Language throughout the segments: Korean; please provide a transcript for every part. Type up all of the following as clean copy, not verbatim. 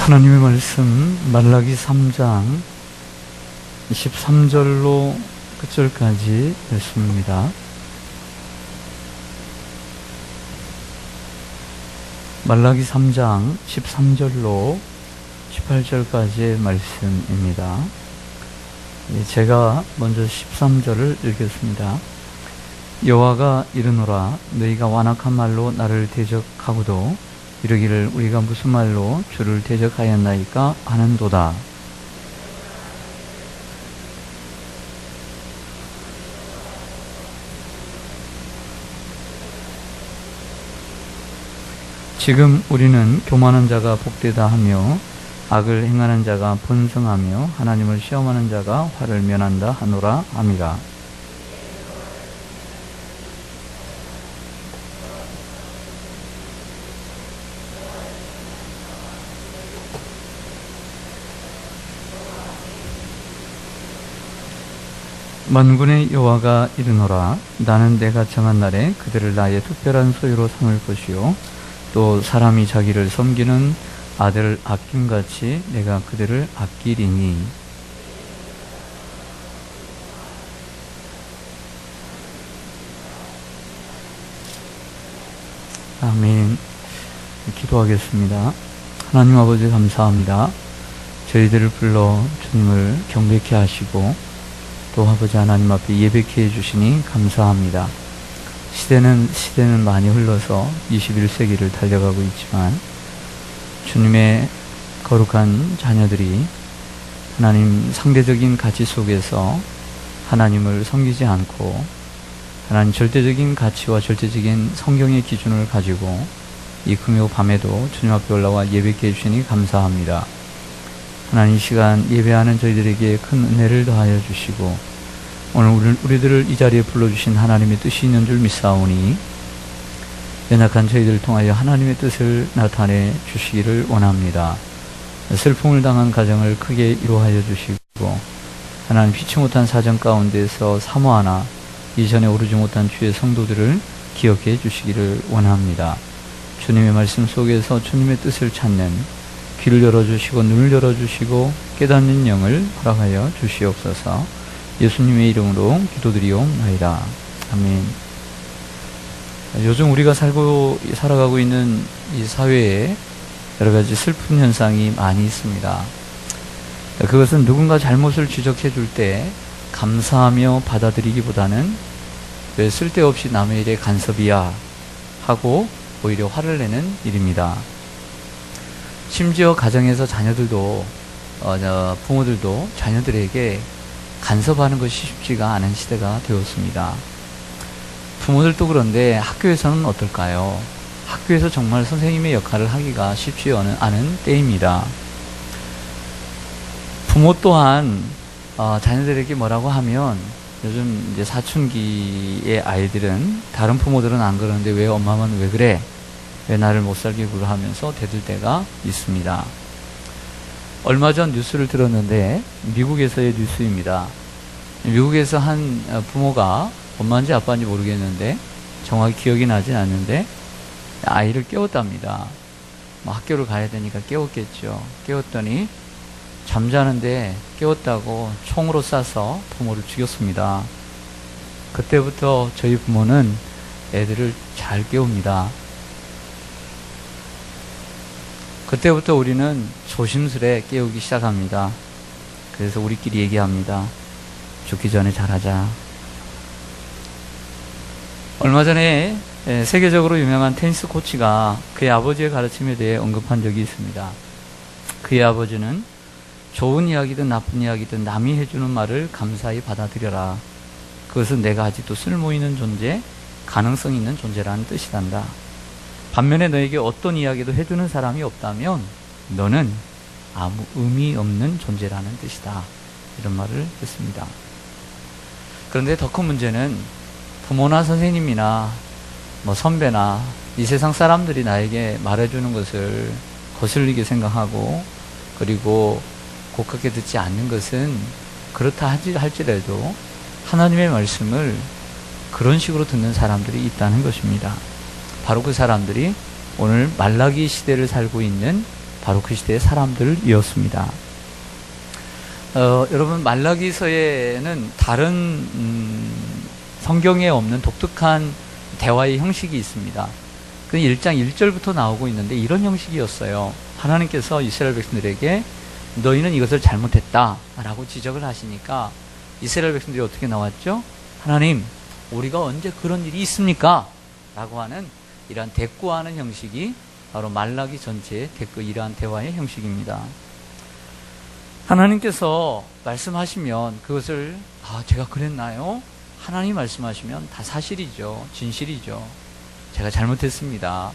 하나님의 말씀 말라기 3장 13절로 끝절까지 말씀입니다. 말라기 3장 13절로 18절까지의 말씀입니다. 제가 먼저 13절을 읽겠습니다. 여호와가 이르노라, 너희가 완악한 말로 나를 대적하고도 이르기를 우리가 무슨 말로 주를 대적하였나이까 하는도다. 지금 우리는 교만한 자가 복되다 하며 악을 행하는 자가 번성하며 하나님을 시험하는 자가 화를 면한다 하노라 함이라. 만군의 여호와가 이르노라, 나는 내가 정한 날에 그들을 나의 특별한 소유로 삼을 것이요 또 사람이 자기를 섬기는 아들을 아낌같이 내가 그들을 아끼리니. 아멘. 기도하겠습니다. 하나님 아버지 감사합니다. 저희들을 불러 주님을 경배케 하시고 또 아버지 하나님 앞에 예배케 해주시니 감사합니다. 시대는 많이 흘러서 21세기를 달려가고 있지만 주님의 거룩한 자녀들이 하나님 상대적인 가치 속에서 하나님을 섬기지 않고 하나님 절대적인 가치와 절대적인 성경의 기준을 가지고 이 금요 밤에도 주님 앞에 올라와 예배케 해주시니 감사합니다. 하나님, 이 시간 예배하는 저희들에게 큰 은혜를 더하여 주시고 오늘 우리들을 이 자리에 불러주신 하나님의 뜻이 있는 줄 믿사오니 연약한 저희들을 통하여 하나님의 뜻을 나타내 주시기를 원합니다. 슬픔을 당한 가정을 크게 위로하여 주시고 하나님, 피치 못한 사정 가운데서 사모하나 이전에 오르지 못한 주의 성도들을 기억해 주시기를 원합니다. 주님의 말씀 속에서 주님의 뜻을 찾는 귀를 열어주시고 눈을 열어주시고 깨닫는 영을 허락하여 주시옵소서. 예수님의 이름으로 기도드리옵나이다. 아멘. 요즘 우리가 살아가고 있는 이 사회에 여러 가지 슬픈 현상이 많이 있습니다. 그것은 누군가 잘못을 지적해 줄 때 감사하며 받아들이기보다는 왜 쓸데없이 남의 일에 간섭이야 하고 오히려 화를 내는 일입니다. 심지어 가정에서 자녀들도 부모들도 자녀들에게 간섭하는 것이 쉽지가 않은 시대가 되었습니다. 부모들도 그런데 학교에서는 어떨까요? 학교에서 정말 선생님의 역할을 하기가 쉽지 않은 때입니다. 부모 또한 자녀들에게 뭐라고 하면 요즘 이제 사춘기의 아이들은 다른 부모들은 안 그러는데 왜 엄마만 왜 그래? 왜 나를 못 살게 굴어 하면서 대들 때가 있습니다. 얼마 전 뉴스를 들었는데 미국에서의 뉴스입니다. 미국에서 한 부모가 엄마인지 아빠인지 모르겠는데 정확히 기억이 나진 않는데 아이를 깨웠답니다. 학교를 가야 되니까 깨웠겠죠. 깨웠더니 잠자는데 깨웠다고 총으로 쏴서 부모를 죽였습니다. 그때부터 저희 부모는 애들을 잘 깨웁니다. 그때부터 우리는 조심스레 깨우기 시작합니다. 그래서 우리끼리 얘기합니다. 죽기 전에 잘하자. 얼마 전에 세계적으로 유명한 테니스 코치가 그의 아버지의 가르침에 대해 언급한 적이 있습니다. 그의 아버지는 좋은 이야기든 나쁜 이야기든 남이 해주는 말을 감사히 받아들여라. 그것은 내가 아직도 쓸모있는 존재, 가능성 있는 존재라는 뜻이란다. 반면에 너에게 어떤 이야기도 해주는 사람이 없다면 너는 아무 의미 없는 존재라는 뜻이다. 이런 말을 했습니다. 그런데 더 큰 문제는 부모나 선생님이나 선배나 이 세상 사람들이 나에게 말해주는 것을 거슬리게 생각하고 그리고 고깝게 듣지 않는 것은 그렇다 할지라도 하나님의 말씀을 그런 식으로 듣는 사람들이 있다는 것입니다. 바로 그 사람들이 오늘 말라기 시대를 살고 있는 바로 그 시대의 사람들이었습니다. 여러분, 말라기서에는 다른 성경에 없는 독특한 대화의 형식이 있습니다. 그 1장 1절부터 나오고 있는데 이런 형식이었어요. 하나님께서 이스라엘 백성들에게 너희는 이것을 잘못했다 라고 지적을 하시니까 이스라엘 백성들이 어떻게 나왔죠? 하나님, 우리가 언제 그런 일이 있습니까? 라고 하는 이러한 대꾸하는 형식이 바로 말라기 전체의 이러한 대화의 형식입니다. 하나님께서 말씀하시면 그것을 제가 그랬나요? 하나님 말씀하시면 다 사실이죠. 진실이죠. 제가 잘못했습니다.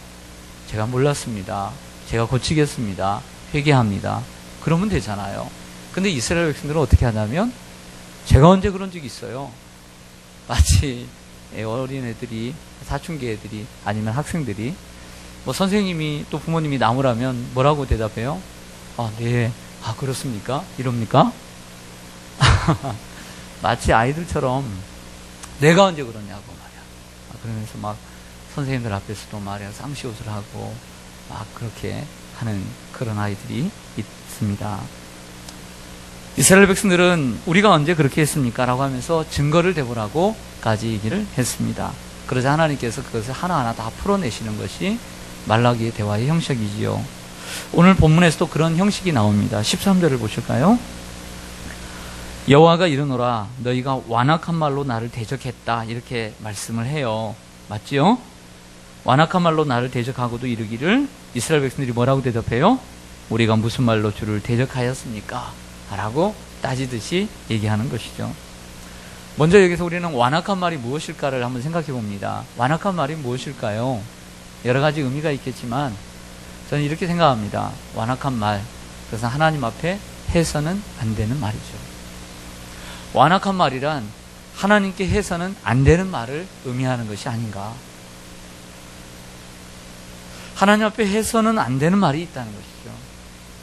제가 몰랐습니다. 제가 고치겠습니다. 회개합니다. 그러면 되잖아요. 근데 이스라엘 백성들은 어떻게 하냐면 제가 언제 그런 적이 있어요. 마치 어린애들이, 사춘기 애들이 아니면 학생들이 선생님이 또 부모님이 나무라면 뭐라고 대답해요? 네. 그렇습니까? 이럽니까? 마치 아이들처럼 내가 언제 그러냐고 말이야. 그러면서 막 선생님들 앞에서도 말이야 쌍시옷을 하고 막 그렇게 하는 그런 아이들이 있습니다. 이스라엘 백성들은 우리가 언제 그렇게 했습니까? 라고 하면서 증거를 대보라고까지 얘기를 했습니다. 그러자 하나님께서 그것을 하나하나 다 풀어내시는 것이 말라기의 대화의 형식이지요. 오늘 본문에서도 그런 형식이 나옵니다. 13절을 보실까요? 여호와가 이르노라 너희가 완악한 말로 나를 대적했다 이렇게 말씀을 해요. 맞지요? 완악한 말로 나를 대적하고도 이르기를 이스라엘 백성들이 뭐라고 대답해요? 우리가 무슨 말로 주를 대적하였습니까? 라고 따지듯이 얘기하는 것이죠. 먼저 여기서 우리는 완악한 말이 무엇일까를 한번 생각해 봅니다. 완악한 말이 무엇일까요? 여러 가지 의미가 있겠지만 저는 이렇게 생각합니다. 완악한 말, 그것은 하나님 앞에 해서는 안 되는 말이죠. 완악한 말이란 하나님께 해서는 안 되는 말을 의미하는 것이 아닌가. 하나님 앞에 해서는 안 되는 말이 있다는 것이죠.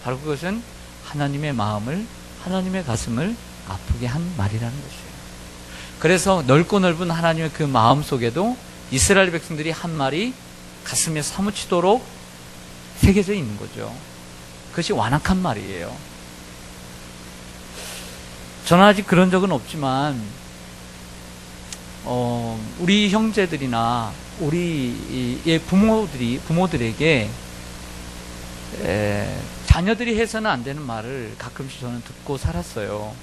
바로 그것은 하나님의 마음을, 하나님의 가슴을 아프게 한 말이라는 것이에요. 그래서 넓고 넓은 하나님의 그 마음 속에도 이스라엘 백성들이 한 말이 가슴에 사무치도록 새겨져 있는 거죠. 그것이 완악한 말이에요. 저는 아직 그런 적은 없지만 우리 형제들이나 우리의 부모들에게 자녀들이 해서는 안 되는 말을 가끔씩 저는 듣고 살았어요.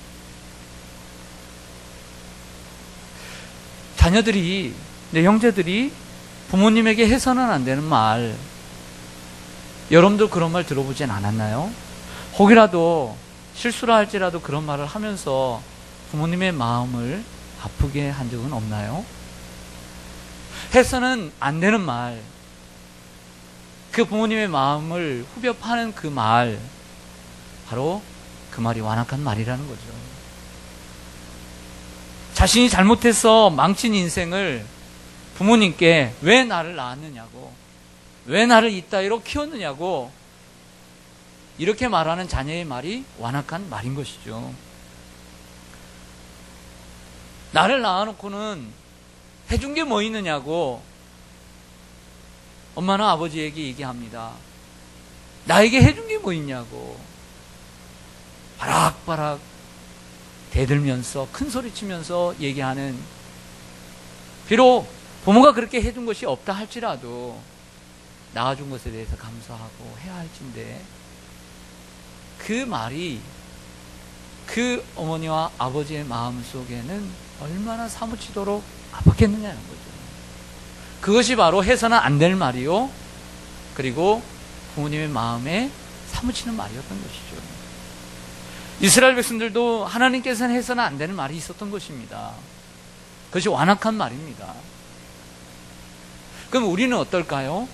자녀들이, 내 형제들이 부모님에게 해서는 안 되는 말, 여러분도 그런 말 들어보진 않았나요? 혹이라도 실수를 할지라도 그런 말을 하면서 부모님의 마음을 아프게 한 적은 없나요? 해서는 안 되는 말, 그 부모님의 마음을 후벼 파는 그 말, 바로 그 말이 완악한 말이라는 거죠. 자신이 잘못해서 망친 인생을 부모님께 왜 나를 낳았느냐고, 왜 나를 이따위로 키웠느냐고 이렇게 말하는 자녀의 말이 완악한 말인 것이죠. 나를 낳아놓고는 해준 게 뭐 있느냐고 엄마나 아버지에게 얘기합니다. 나에게 해준 게 뭐 있냐고 바락바락 대들면서 큰 소리치면서 얘기하는, 비록 부모가 그렇게 해준 것이 없다 할지라도 낳아준 것에 대해서 감사하고 해야 할진데 그 말이 그 어머니와 아버지의 마음 속에는 얼마나 사무치도록 아팠겠느냐는 거죠. 그것이 바로 해서는 안 될 말이요, 그리고 부모님의 마음에 사무치는 말이었던 것이죠. 이스라엘 백성들도 하나님께서는 해서는 안 되는 말이 있었던 것입니다. 그것이 완악한 말입니다. 그럼 우리는 어떨까요?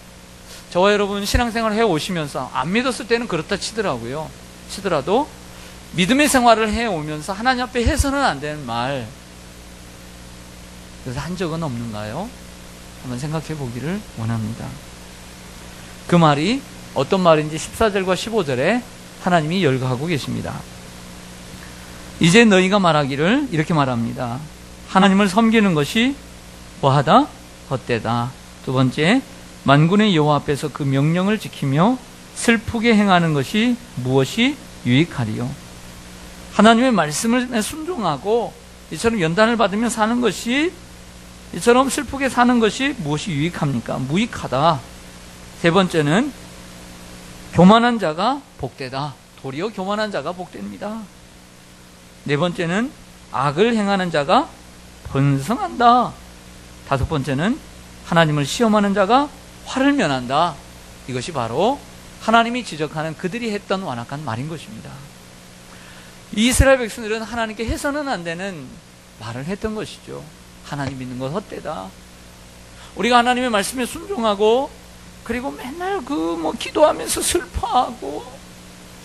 저와 여러분 신앙생활을 해오시면서 안 믿었을 때는 그렇다 치더라도 믿음의 생활을 해오면서 하나님 앞에 해서는 안 되는 말, 그래서 한 적은 없는가요? 한번 생각해 보기를 원합니다. 그 말이 어떤 말인지 14절과 15절에 하나님이 열거하고 계십니다. 이제 너희가 말하기를 이렇게 말합니다. 하나님을 섬기는 것이 뭐하다? 헛되다. 두 번째, 만군의 여호와 앞에서 그 명령을 지키며 슬프게 행하는 것이 무엇이 유익하리요? 하나님의 말씀을 순종하고 이처럼 연단을 받으며 사는 것이, 이처럼 슬프게 사는 것이 무엇이 유익합니까? 무익하다. 세 번째는 교만한 자가 복되다. 도리어 교만한 자가 복됩니다. 네 번째는 악을 행하는 자가 번성한다. 다섯 번째는 하나님을 시험하는 자가 화를 면한다. 이것이 바로 하나님이 지적하는 그들이 했던 완악한 말인 것입니다. 이스라엘 백성들은 하나님께 해서는 안 되는 말을 했던 것이죠. 하나님 믿는 건 헛되다. 우리가 하나님의 말씀에 순종하고 그리고 맨날 기도하면서 슬퍼하고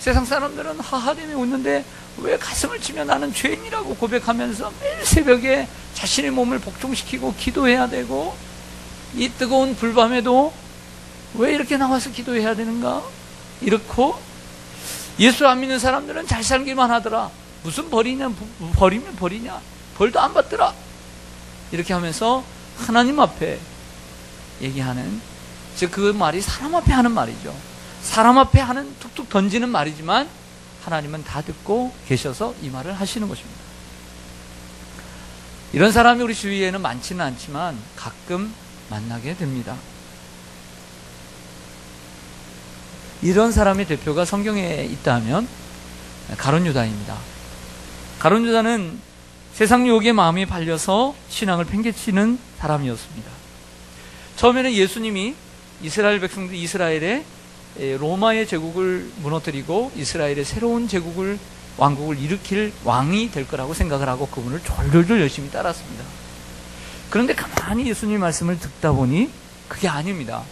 세상 사람들은 하하대며 웃는데 왜 가슴을 치며 나는 죄인이라고 고백하면서 매일 새벽에 자신의 몸을 복종시키고 기도해야 되고 이 뜨거운 불밤에도 왜 이렇게 나와서 기도해야 되는가? 이렇고 예수 안 믿는 사람들은 잘 살기만 하더라. 무슨 벌이면 벌이냐? 벌도 안 받더라. 이렇게 하면서 하나님 앞에 얘기하는, 즉 그 말이 사람 앞에 하는 말이죠. 사람 앞에 하는 툭툭 던지는 말이지만 하나님은 다 듣고 계셔서 이 말을 하시는 것입니다. 이런 사람이 우리 주위에는 많지는 않지만 가끔 만나게 됩니다. 이런 사람의 대표가 성경에 있다면 가룟 유다입니다. 가룟 유다는 세상 유혹에 마음이 팔려서 신앙을 팽개치는 사람이었습니다. 처음에는 예수님이 이스라엘 백성들, 이스라엘의 로마의 제국을 무너뜨리고 이스라엘의 새로운 제국을, 왕국을 일으킬 왕이 될 거라고 생각을 하고 그분을 졸졸 열심히 따랐습니다. 그런데 가만히 예수님의 말씀을 듣다 보니 그게 아닙니다.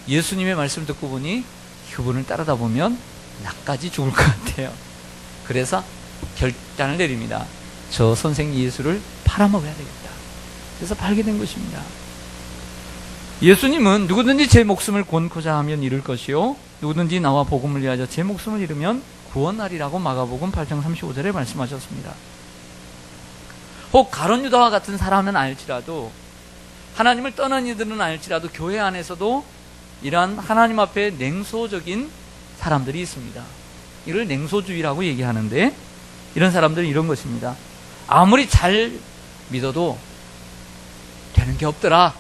예수님의 말씀을 듣고 보니 그분을 따르다 보면 나까지 죽을 것 같아요. 그래서 결단을 내립니다. 저 선생 예수를 팔아먹어야 되겠다. 그래서 팔게 된 것입니다. 예수님은 누구든지 제 목숨을 권고자 하면 잃을 것이요 누구든지 나와 복음을 위하여 제 목숨을 잃으면 구원하리라고 마가복음 8장 35절에 말씀하셨습니다. 혹 가룟 유다와 같은 사람은 알지라도, 하나님을 떠난 이들은 알지라도 교회 안에서도 이러한 하나님 앞에 냉소적인 사람들이 있습니다. 이를 냉소주의라고 얘기하는데, 이런 사람들은 이런 것입니다. 아무리 잘 믿어도 되는 게 없더라.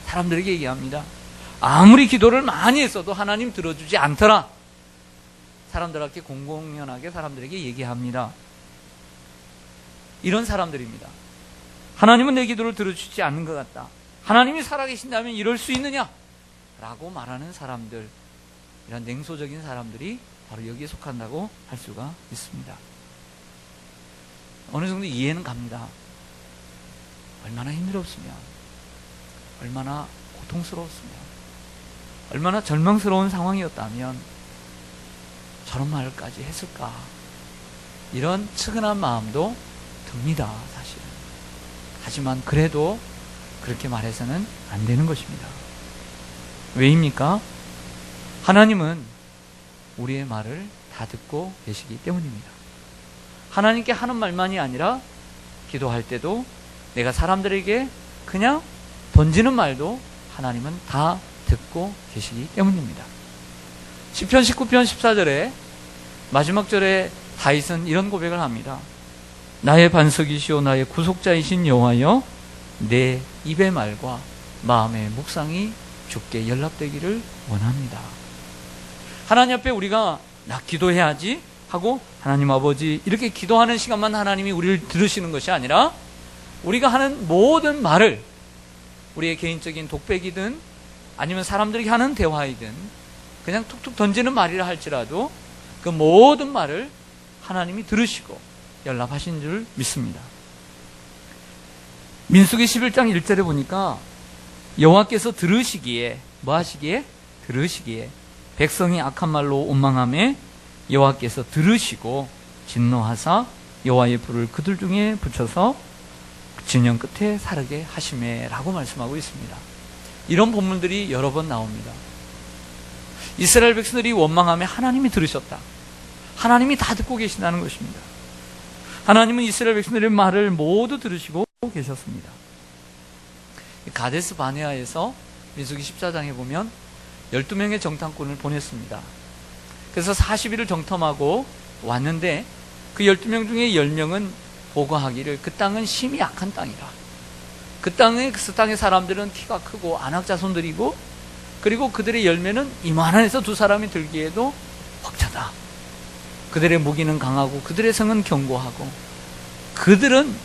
사람들에게 얘기합니다. 아무리 기도를 많이 했어도 하나님 들어주지 않더라. 사람들에게 공공연하게 사람들에게 얘기합니다. 이런 사람들입니다. 하나님은 내 기도를 들어주지 않는 것 같다. 하나님이 살아계신다면 이럴 수 있느냐? 라고 말하는 사람들, 이런 냉소적인 사람들이 바로 여기에 속한다고 할 수가 있습니다. 어느 정도 이해는 갑니다. 얼마나 힘들었으면, 얼마나 고통스러웠으면, 얼마나 절망스러운 상황이었다면 저런 말까지 했을까? 이런 측은한 마음도 듭니다, 사실은. 하지만 그래도 그렇게 말해서는 안 되는 것입니다. 왜입니까? 하나님은 우리의 말을 다 듣고 계시기 때문입니다. 하나님께 하는 말만이 아니라 기도할 때도 내가 사람들에게 그냥 던지는 말도 하나님은 다 듣고 계시기 때문입니다. 시편 19편 14절에 마지막 절에 다윗은 이런 고백을 합니다. 나의 반석이시오 나의 구속자이신 여호와여, 내 입의 말과 마음의 묵상이 주께 연락되기를 원합니다. 하나님 앞에 우리가 나 기도해야지 하고 하나님 아버지 이렇게 기도하는 시간만 하나님이 우리를 들으시는 것이 아니라 우리가 하는 모든 말을, 우리의 개인적인 독백이든 아니면 사람들에게 하는 대화이든 그냥 툭툭 던지는 말이라 할지라도 그 모든 말을 하나님이 들으시고 연락하신 줄 믿습니다. 민수기 11장 1절에 보니까 여호와께서 들으시기에, 뭐 하시기에? 들으시기에 백성이 악한 말로 원망하매 여호와께서 들으시고 진노하사 여호와의 불을 그들 중에 붙여서 진영 끝에 사르게 하시매 라고 말씀하고 있습니다. 이런 본문들이 여러 번 나옵니다. 이스라엘 백성들이 원망하며 하나님이 들으셨다. 하나님이 다 듣고 계신다는 것입니다. 하나님은 이스라엘 백성들의 말을 모두 들으시고 계셨습니다. 가데스 바네아에서 민수기 14장에 보면 12명의 정탐꾼을 보냈습니다. 그래서 40일을 정탐하고 왔는데 그 12명 중에 10명은 보고하기를 그 땅은 심히 악한 땅이라. 그 땅의 사람들은 키가 크고 안악자손들이고, 그리고 그들의 열매는 이만한 에서 두 사람이 들기에도 벅차다. 그들의 무기는 강하고 그들의 성은 견고하고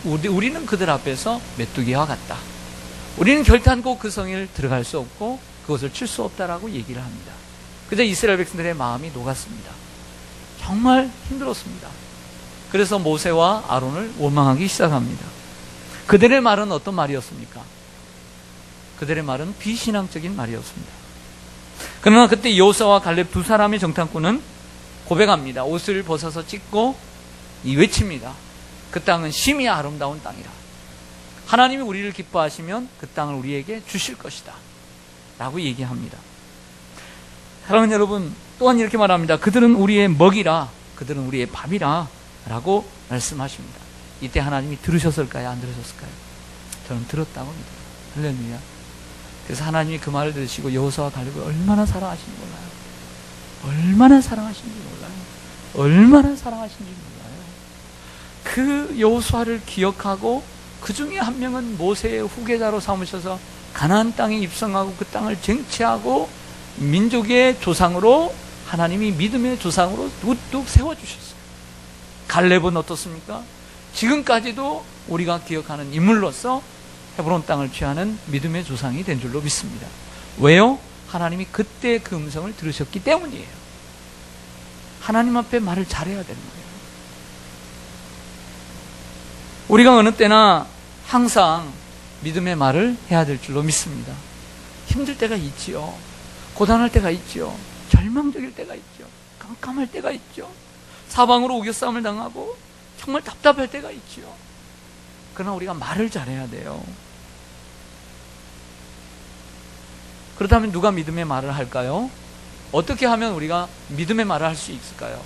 우리는 그들 앞에서 메뚜기와 같다. 우리는 결탄코 그 성을 들어갈 수 없고 그것을 칠 수 없다라고 얘기를 합니다. 그저 이스라엘 백성들의 마음이 녹았습니다. 정말 힘들었습니다. 그래서 모세와 아론을 원망하기 시작합니다. 그들의 말은 어떤 말이었습니까? 그들의 말은 비신앙적인 말이었습니다. 그러나 그때 여호수아와 갈렙 두 사람의 정탐꾼은 고백합니다. 옷을 벗어서 찢고 외칩니다. 그 땅은 심히 아름다운 땅이라. 하나님이 우리를 기뻐하시면 그 땅을 우리에게 주실 것이다 라고 얘기합니다. 사랑하는 여러분, 또한 이렇게 말합니다. 그들은 우리의 먹이라, 그들은 우리의 밥이라 라고 말씀하십니다. 이때 하나님이 들으셨을까요? 안 들으셨을까요? 저는 들었다고 믿어요. 할렐루야. 그래서 하나님이 그 말을 들으시고 여호수아와 갈렙을 얼마나 사랑하시는지 몰라요. 얼마나 사랑하시는지 몰라요. 얼마나 사랑하시는지 몰라요. 그 여호수아를 기억하고 그 중에 한 명은 모세의 후계자로 삼으셔서 가나안 땅에 입성하고 그 땅을 쟁취하고 민족의 조상으로, 하나님이 믿음의 조상으로 우뚝 세워주셨어요. 갈렙은 어떻습니까? 지금까지도 우리가 기억하는 인물로서 헤브론 땅을 취하는 믿음의 조상이 된 줄로 믿습니다. 왜요? 하나님이 그때 그 음성을 들으셨기 때문이에요. 하나님 앞에 말을 잘해야 되는 거예요. 우리가 어느 때나 항상 믿음의 말을 해야 될 줄로 믿습니다. 힘들 때가 있지요. 고단할 때가 있지요. 절망적일 때가 있죠. 깜깜할 때가 있죠. 사방으로 우겨싸움을 당하고 정말 답답할 때가 있지요. 그러나 우리가 말을 잘해야 돼요. 그렇다면 누가 믿음의 말을 할까요? 어떻게 하면 우리가 믿음의 말을 할 수 있을까요?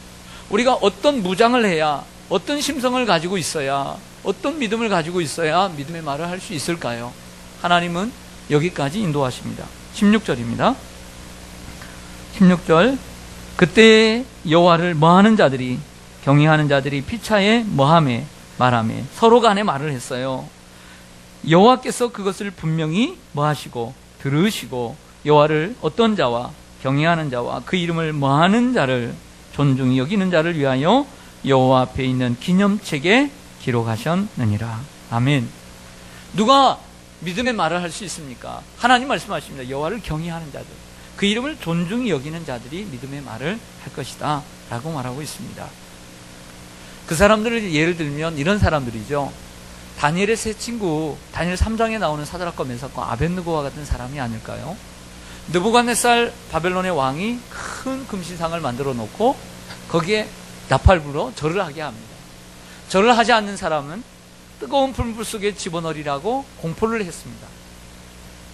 우리가 어떤 무장을 해야, 어떤 심성을 가지고 있어야, 어떤 믿음을 가지고 있어야 믿음의 말을 할 수 있을까요? 하나님은 여기까지 인도하십니다. 16절입니다. 16절, 그때 여호와를 뭐하는 자들이, 경외하는 자들이 피차에 뭐하매 말하매 서로 간에 말을 했어요. 여호와께서 그것을 분명히 뭐하시고 들으시고 여호와를 어떤 자와 경외하는 자와 그 이름을 뭐하는 자를 존중히 여기는 자를 위하여 여호와 앞에 있는 기념책에 기록하셨느니라. 아멘. 누가 믿음의 말을 할 수 있습니까? 하나님 말씀하십니다. 여호와를 경외하는 자들, 그 이름을 존중히 여기는 자들이 믿음의 말을 할 것이다 라고 말하고 있습니다. 그 사람들을 예를 들면 이런 사람들이죠. 다니엘의 세 친구, 다니엘 3장에 나오는 사드락과 메삭과 아벳느고와 같은 사람이 아닐까요? 느부갓네살 바벨론의 왕이 큰 금신상을 만들어 놓고 거기에 나팔불어 절을 하게 합니다. 절을 하지 않는 사람은 뜨거운 불 속에 집어넣으리라고 공포를 했습니다.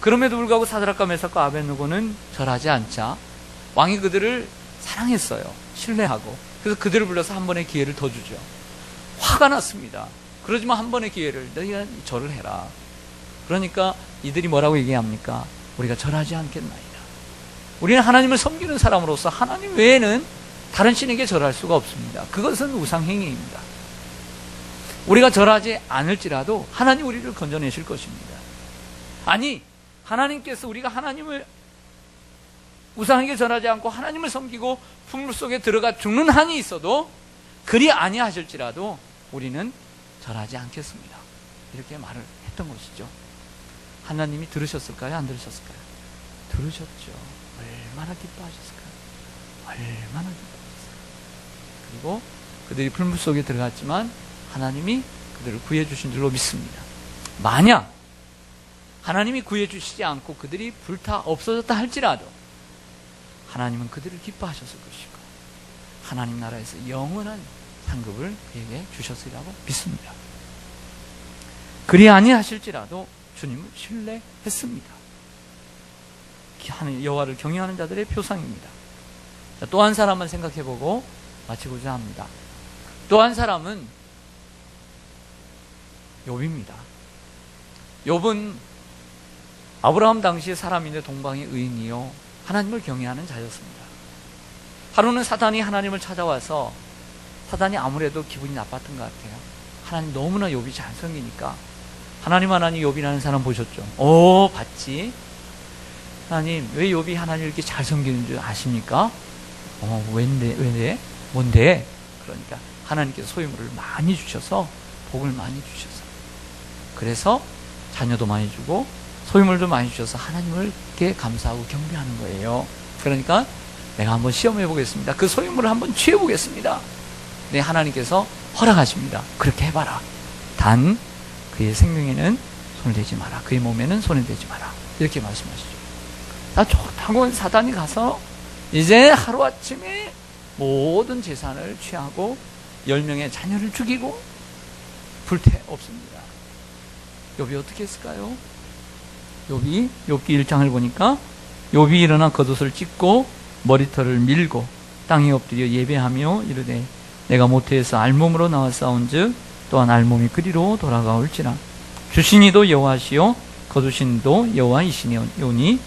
그럼에도 불구하고 사드락과 메삭과 아벳느고는 절하지 않자 왕이 그들을 사랑했어요. 신뢰하고. 그래서 그들을 불러서 한 번의 기회를 더 주죠. 화가 났습니다. 그러지만 한 번의 기회를, 너희가 절을 해라. 그러니까 이들이 뭐라고 얘기합니까? 우리가 절하지 않겠나이다. 우리는 하나님을 섬기는 사람으로서 하나님 외에는 다른 신에게 절할 수가 없습니다. 그것은 우상행위입니다. 우리가 절하지 않을지라도 하나님 우리를 건져내실 것입니다. 아니, 하나님께서 우리가 하나님을 우상에게 절하지 않고 하나님을 섬기고 풍물 속에 들어가 죽는 한이 있어도 그리 아니하실지라도 우리는 절하지 않겠습니다. 이렇게 말을 했던 것이죠. 하나님이 들으셨을까요? 안 들으셨을까요? 들으셨죠. 얼마나 기뻐하셨을까요? 얼마나 기뻐하셨을까요? 그리고 그들이 풀물 속에 들어갔지만 하나님이 그들을 구해주신 줄로 믿습니다. 만약 하나님이 구해주시지 않고 그들이 불타 없어졌다 할지라도 하나님은 그들을 기뻐하셨을 것이고 하나님 나라에서 영원한 상급을 그에게 주셨으리라고 믿습니다. 그리 아니하실지라도 주님을 신뢰했습니다. 여호와를 경외하는 자들의 표상입니다. 또 한 사람만 생각해보고 마치고자 합니다. 또 한 사람은 욥입니다. 욥은 아브라함 당시의 사람인데 동방의 의인이요 하나님을 경외하는 자였습니다. 하루는 사단이 하나님을 찾아와서 사단이 아무래도 기분이 나빴던 것 같아요. 하나님 너무나 욥이 잘생기니까 하나님 욥이라는 사람 보셨죠? 봤지? 하나님 왜 욥이 하나님 이렇게 잘생기는 줄 아십니까? 왠데? 뭔데? 그러니까 하나님께서 소유물을 많이 주셔서 복을 많이 주셔서 그래서 자녀도 많이 주고 소유물도 많이 주셔서 하나님을 이렇게 감사하고 경배하는 거예요. 그러니까 내가 한번 시험해 보겠습니다. 그 소유물을 한번 취해 보겠습니다. 네, 하나님께서 허락하십니다. 그렇게 해봐라. 단 그의 생명에는 손을 대지 마라. 그의 몸에는 손을 대지 마라. 이렇게 말씀하시죠. 나 좋다고 사단이 가서 이제 하루아침에 모든 재산을 취하고 10명의 자녀를 죽이고 불태 없습니다. 욥이 어떻게 했을까요? 욥기 1장을 보니까 욥이 일어나 겉옷을 찢고 머리털을 밀고 땅에 엎드려 예배하며 이르되 내가 모태에서 알몸으로 나와 싸운즉 또한 알몸이 그리로 돌아가올지라. 주신이도 여호와시요 거두신이도 여호와이시니오니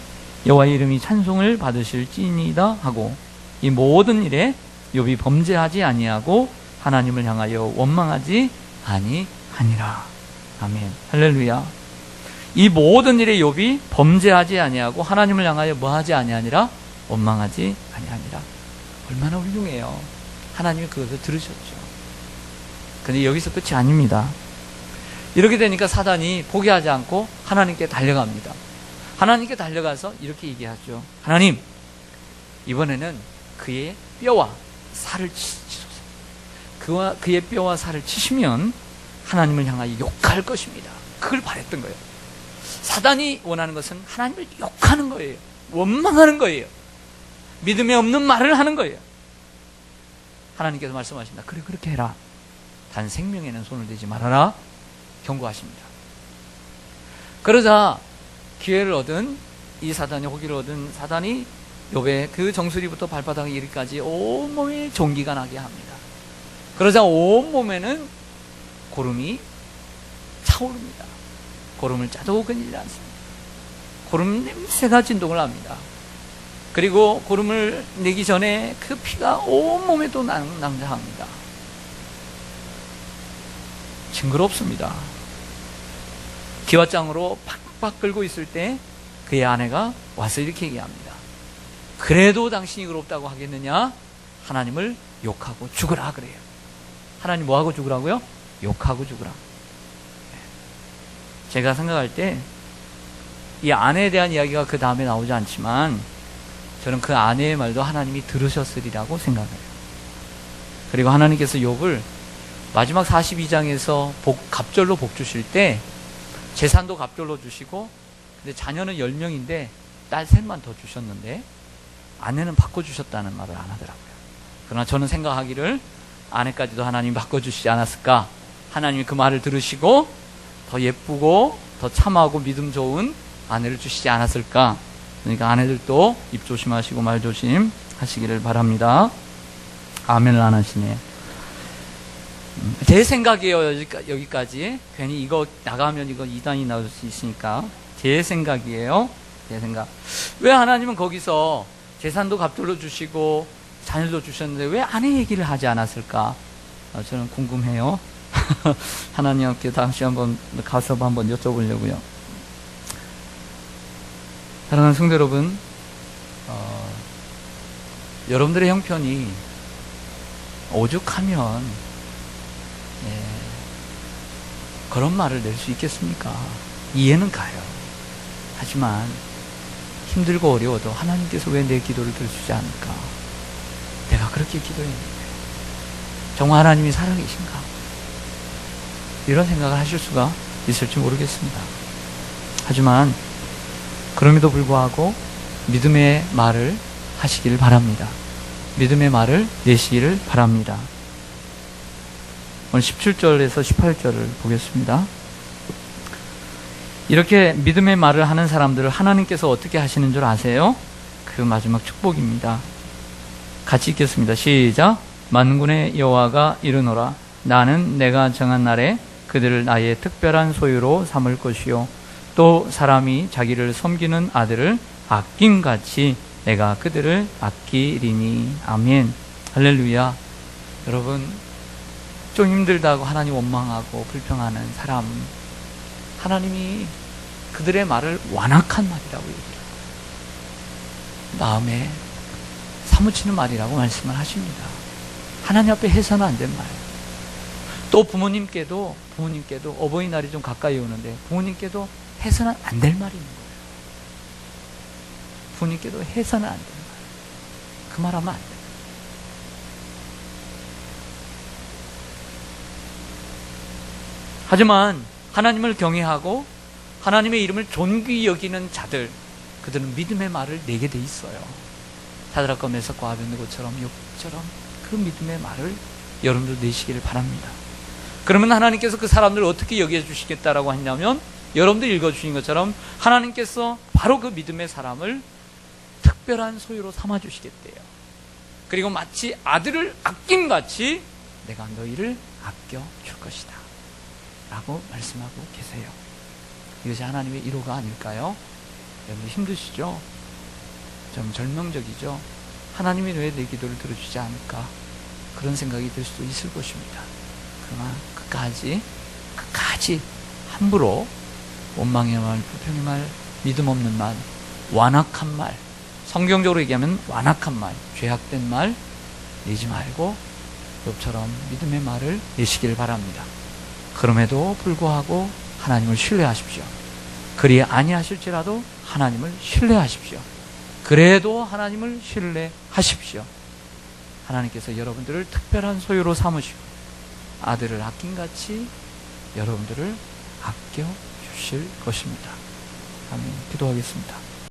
여호와의 이름이 찬송을 받으실지니이다 하고 이 모든 일에 욥이 범죄하지 아니하고 하나님을 향하여 원망하지 아니하니라. 아멘. 할렐루야. 이 모든 일에 욥이 범죄하지 아니하고 하나님을 향하여 뭐하지 아니하니라? 원망하지 아니하니라. 얼마나 훌륭해요. 하나님이 그것을 들으셨죠. 근데 여기서 끝이 아닙니다. 이렇게 되니까 사단이 포기하지 않고 하나님께 달려갑니다. 하나님께 달려가서 이렇게 얘기하죠. 하나님, 이번에는 그의 뼈와 살을 치소서. 그의 뼈와 살을 치시면 하나님을 향하여 욕할 것입니다. 그걸 바랬던 거예요. 사단이 원하는 것은 하나님을 욕하는 거예요. 원망하는 거예요. 믿음이 없는 말을 하는 거예요. 하나님께서 말씀하십니다. 그래, 그렇게 해라. 단 생명에는 손을 대지 말아라. 경고하십니다. 그러자 기회를 얻은 이 사단이, 호기를 얻은 사단이 욥의 그 정수리부터 발바닥 이리까지 온몸에 종기가 나게 합니다. 그러자 온몸에는 고름이 차오릅니다. 고름을 짜도 끊이지 않습니다. 고름 냄새가 진동을 합니다. 그리고 고름을 내기 전에 그 피가 온몸에도 낭자합니다. 징그럽습니다. 기와장으로 팍팍 끓고 있을 때 그의 아내가 와서 이렇게 얘기합니다. 그래도 당신이 그롭다고 하겠느냐? 하나님을 욕하고 죽으라 그래요. 하나님 뭐하고 죽으라고요? 욕하고 죽으라. 제가 생각할 때 이 아내에 대한 이야기가 그 다음에 나오지 않지만 저는 그 아내의 말도 하나님이 들으셨으리라고 생각해요. 그리고 하나님께서 욥을 마지막 42장에서 갑절로 복 주실 때 재산도 갑절로 주시고 근데 자녀는 10명인데 딸 셋만 더 주셨는데 아내는 바꿔주셨다는 말을 안 하더라고요. 그러나 저는 생각하기를 아내까지도 하나님이 바꿔주시지 않았을까. 하나님이 그 말을 들으시고 더 예쁘고 더 참하고 믿음 좋은 아내를 주시지 않았을까. 그러니까 아내들도 입 조심하시고 말 조심하시기를 바랍니다. 아멘을 안 하시네요. 제 생각이에요. 여기까지. 괜히 이거 나가면 이거 이단이 나올 수 있으니까 제 생각이에요. 제 생각. 왜 하나님은 거기서 재산도 갑절로 주시고 자녀도 주셨는데 왜 아내 얘기를 하지 않았을까? 저는 궁금해요. 하나님께 다시 한번 가서 한번 여쭤보려고요. 사랑하는 성도 여러분, 여러분들의 형편이 오죽하면 그런 말을 낼 수 있겠습니까? 이해는 가요. 하지만 힘들고 어려워도 하나님께서 왜 내 기도를 들으시지 않을까? 내가 그렇게 기도했는데 정말 하나님이 살아계신가? 이런 생각을 하실 수가 있을지 모르겠습니다. 하지만 그럼에도 불구하고 믿음의 말을 하시기를 바랍니다. 믿음의 말을 내시기를 바랍니다. 오늘 17절에서 18절을 보겠습니다. 이렇게 믿음의 말을 하는 사람들을 하나님께서 어떻게 하시는 줄 아세요? 그 마지막 축복입니다. 같이 읽겠습니다. 시작. 만군의 여호와가 이르노라. 나는 내가 정한 날에 그들을 나의 특별한 소유로 삼을 것이요 또 사람이 자기를 섬기는 아들을 아낌같이 내가 그들을 아끼리니. 아멘. 할렐루야. 여러분, 좀 힘들다고 하나님 원망하고 불평하는 사람, 하나님이 그들의 말을 완악한 말이라고 얘기해요. 마음에 사무치는 말이라고 말씀을 하십니다. 하나님 앞에 해서는 안 된 말. 또 부모님께도 어버이날이 좀 가까이 오는데 부모님께도 해서는 안 될 말이 있는 거예요. 부모님께도 해서는 안 될 말. 그 말하면 안 돼요. 하지만 하나님을 경외하고 하나님의 이름을 존귀히 여기는 자들, 그들은 믿음의 말을 내게 돼 있어요. 사드락과 메삭과 아벳느고처럼, 욥처럼 그 믿음의 말을 여러분들 내시기를 바랍니다. 그러면 하나님께서 그 사람들을 어떻게 여겨주시겠다라고 했냐면, 여러분들 읽어주신 것처럼 하나님께서 바로 그 믿음의 사람을 특별한 소유로 삼아주시겠대요. 그리고 마치 아들을 아낌같이 내가 너희를 아껴줄 것이다 라고 말씀하고 계세요. 이것이 하나님의 1호가 아닐까요? 여러분 힘드시죠? 좀 절망적이죠? 하나님이 왜 내 기도를 들어주지 않을까? 그런 생각이 들 수도 있을 것입니다. 그러나 끝까지 함부로 원망의 말, 불평의 말, 믿음 없는 말, 완악한 말, 성경적으로 얘기하면 완악한 말, 죄악된 말 내지 말고 욥처럼 믿음의 말을 내시길 바랍니다. 그럼에도 불구하고 하나님을 신뢰하십시오. 그리 아니하실지라도 하나님을 신뢰하십시오. 그래도 하나님을 신뢰하십시오. 하나님께서 여러분들을 특별한 소유로 삼으시고 아들을 아낀같이 여러분들을 아껴주실 것입니다. 아멘. 기도하겠습니다.